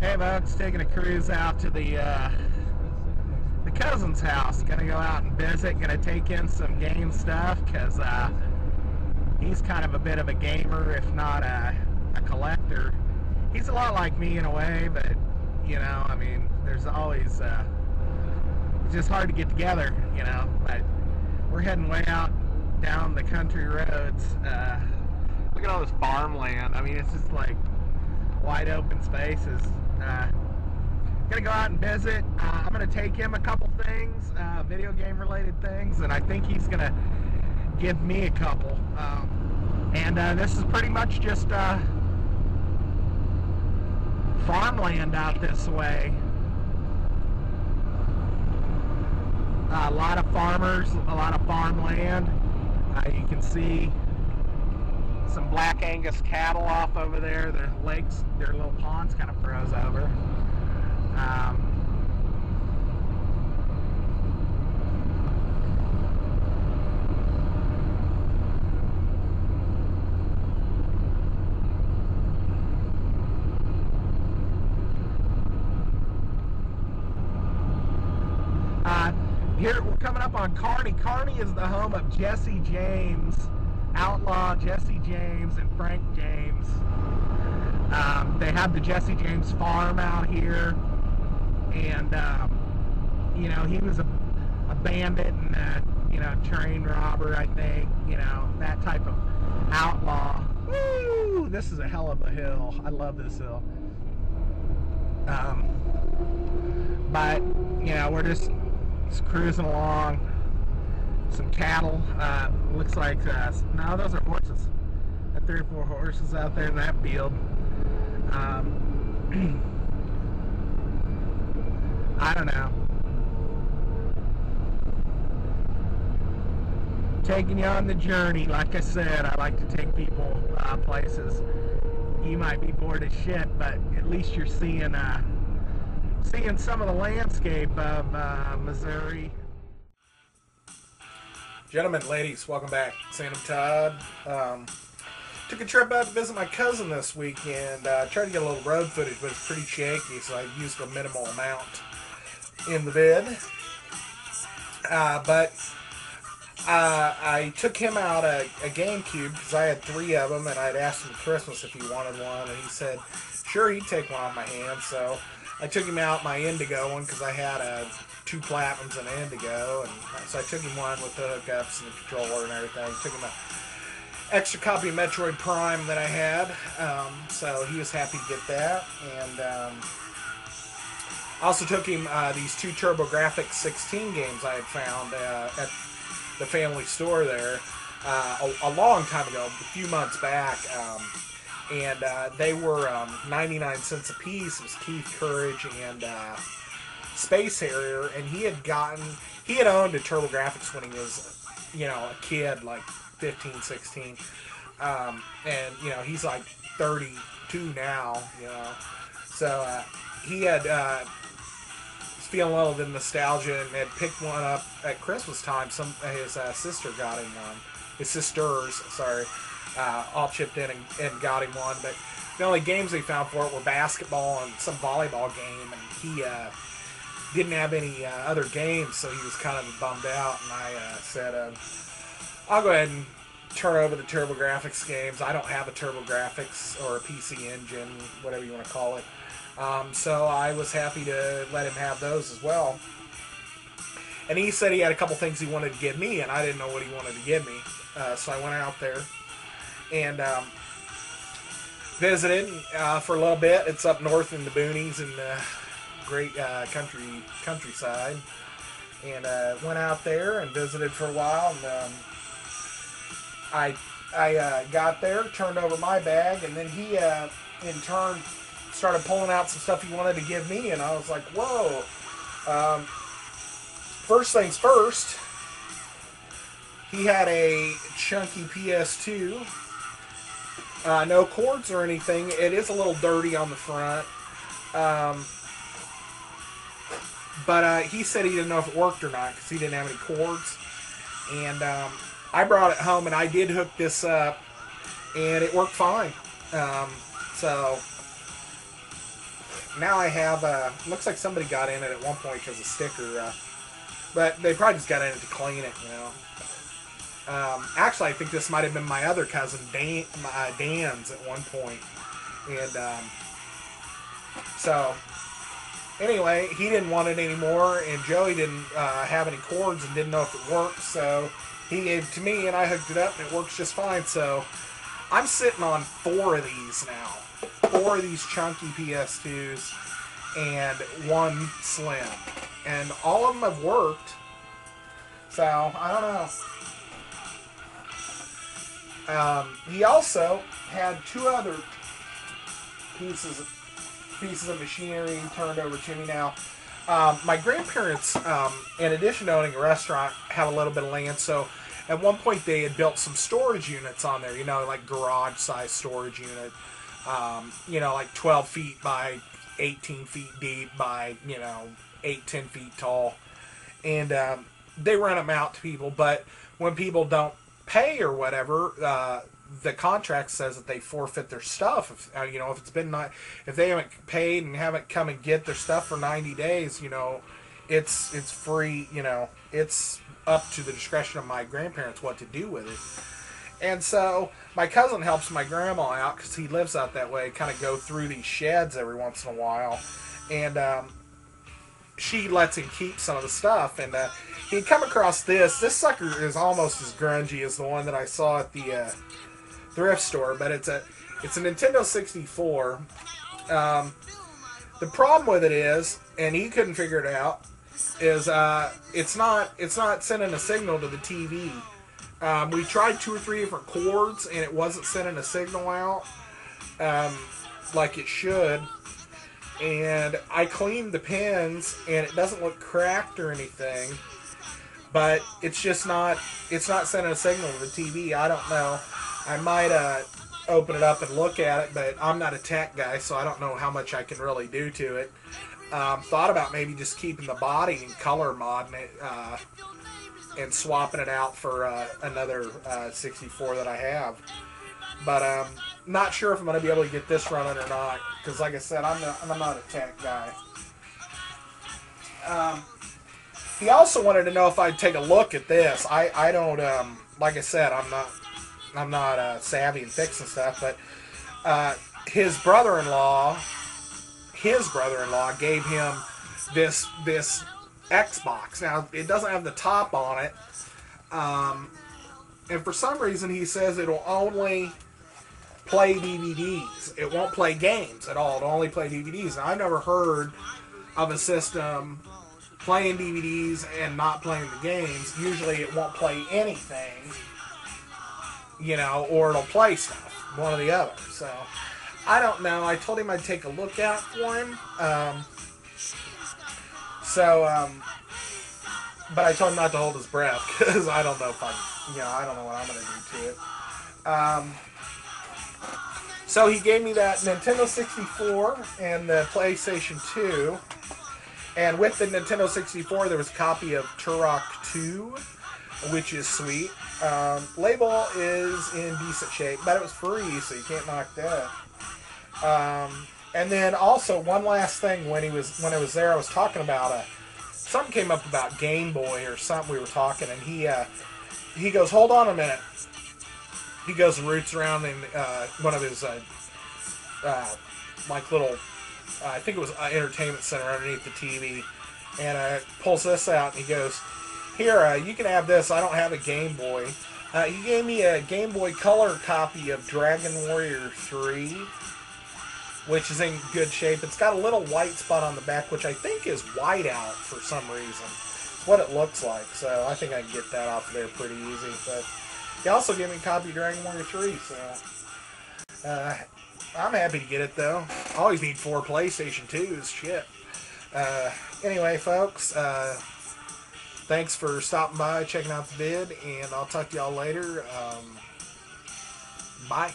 Hey folks, taking a cruise out to the cousin's house. Gonna go out and visit, gonna take in some game stuff, because he's kind of a bit of a gamer, if not a collector. He's a lot like me in a way, but you know, I mean, there's always it's just hard to get together, you know. But we're heading way out down the country roads. Look at all this farmland. I mean, it's just like wide open spaces. Gonna go out and visit. I'm gonna take him a couple things, video game related things, and I think he's gonna give me a couple. And this is pretty much just farmland out this way. A lot of farmers, a lot of farmland. You can see some black Angus cattle off over there. Their lakes, their little ponds kind of froze over. Here we're coming up on Kearney. Kearney is the home of Jesse James, outlaw Jesse James and Frank James. They have the Jesse James farm out here, and you know, he was a bandit and you know, train robber, I think, you know, that type of outlaw. Woo! This is a hell of a hill. I love this hill. But you know, we're just cruising along. Some cattle. Looks like no, those are horses. Got 3 or 4 horses out there in that field. I don't know. Taking you on the journey. Like I said, I like to take people places. You might be bored as shit, but at least you're seeing some of the landscape of Missouri. Gentlemen, ladies, welcome back. Sandamtod. Took a trip out to visit my cousin this weekend. Tried to get a little road footage, but it's pretty shaky, so I used a minimal amount in the vid. But I took him out a GameCube because I had 3 of them, and I'd asked him for Christmas if he wanted one, and he said, sure, he'd take one off my hand. So I took him out my Indigo one because I had 2 Platinums and an Indigo, and so I took him one with the hookups and the controller and everything. Took him an extra copy of Metroid Prime that I had, so he was happy to get that. And I also took him these 2 TurboGrafx 16 games I had found at the family store there a long time ago, a few months back. And they were 99 cents a piece. It was Keith Courage and Space Harrier, and he had owned a TurboGrafx when he was, you know, a kid, like 15, 16, and you know, he's like 32 now, you know, so he had was feeling a little bit of nostalgia and had picked one up at Christmas time. His sister got him one. His sisters, sorry. All chipped in and got him one, but the only games they found for it were basketball and some volleyball game, and he didn't have any other games, so he was kind of bummed out, and I said, I'll go ahead and turn over the TurboGrafx games. I don't have a TurboGrafx or a PC Engine, whatever you want to call it, so I was happy to let him have those as well. And he said he had a couple things he wanted to give me, and I didn't know what he wanted to give me, so I went out there and visited for a little bit. It's up north in the boonies in the great countryside, and went out there and visited for a while. And I got there, turned over my bag, and then he in turn started pulling out some stuff he wanted to give me, and I was like, whoa. First things first, he had a chunky PS2. No cords or anything. It is a little dirty on the front. But he said he didn't know if it worked or not because he didn't have any cords. And I brought it home, and I did hook this up and it worked fine. So now I have, looks like somebody got in it at one point because of sticker, but they probably just got in it to clean it, you know. Actually, I think this might have been my other cousin, Dan's, at one point. And so, anyway, he didn't want it anymore, and Joey didn't have any cords and didn't know if it worked, so he gave it to me, and I hooked it up, and it works just fine. So, I'm sitting on 4 of these now. 4 of these chunky PS2s, and 1 slim. And all of them have worked. So, I don't know. He also had 2 other pieces of machinery turned over to me now. My grandparents, in addition to owning a restaurant, have a little bit of land. So at one point they had built some storage units on there, you know, like garage-sized storage unit, you know, like 12 feet by 18 feet deep by, you know, 8-10 feet tall. And they rent them out to people, but when people don't pay or whatever, the contract says that they forfeit their stuff. If, you know, if they haven't paid and haven't come and get their stuff for 90 days, you know, it's free. You know, it's up to the discretion of my grandparents what to do with it. And so my cousin helps my grandma out because he lives out that way. Kind of go through these sheds every once in a while, and she lets him keep some of the stuff. And he come across this. This sucker is almost as grungy as the one that I saw at the thrift store, but it's a Nintendo 64. The problem with it is, and he couldn't figure it out, is it's not sending a signal to the TV. We tried 2 or 3 different cords, and it wasn't sending a signal out like it should. And I cleaned the pins, and it doesn't look cracked or anything. But it's just not sending a signal to the TV. I don't know. I might open it up and look at it, but I'm not a tech guy, so I don't know how much I can really do to it. Thought about maybe just keeping the body and color modding it and swapping it out for another 64 that I have. But not sure if I'm going to be able to get this running or not, because like I said, I'm not a tech guy. He also wanted to know if I'd take a look at this. I don't, like I said, I'm not savvy in fixing stuff, but his brother-in-law gave him this Xbox. Now, it doesn't have the top on it, and for some reason he says it'll only play DVDs. It won't play games at all. It'll only play DVDs. Now, I've never heard of a system playing DVDs and not playing the games. Usually it won't play anything, you know, or it'll play stuff, one or the other. So, I don't know. I told him I'd take a look out for him. But I told him not to hold his breath, because I don't know if I don't know what I'm going to do to it. So he gave me that Nintendo 64 and the PlayStation 2. And with the Nintendo 64, there was a copy of Turok 2, which is sweet. Label is in decent shape, but it was free, so you can't knock that. And then also one last thing, when I was there, I was talking about something came up about Game Boy or something. We were talking, and he goes, "Hold on a minute." He goes and roots around in one of his like little, I think it was entertainment center underneath the TV, and pulls this out, and he goes, "Here, you can have this. I don't have a Game Boy." He gave me a Game Boy Color copy of Dragon Warrior 3, which is in good shape. It's got a little white spot on the back, which I think is whiteout for some reason. It's what it looks like, so I think I can get that off of there pretty easy. But he also gave me a copy of Dragon Warrior 3, so I'm happy to get it, though. I always need 4 PlayStation 2s, shit. Anyway, folks, thanks for stopping by, checking out the vid, and I'll talk to y'all later. Bye.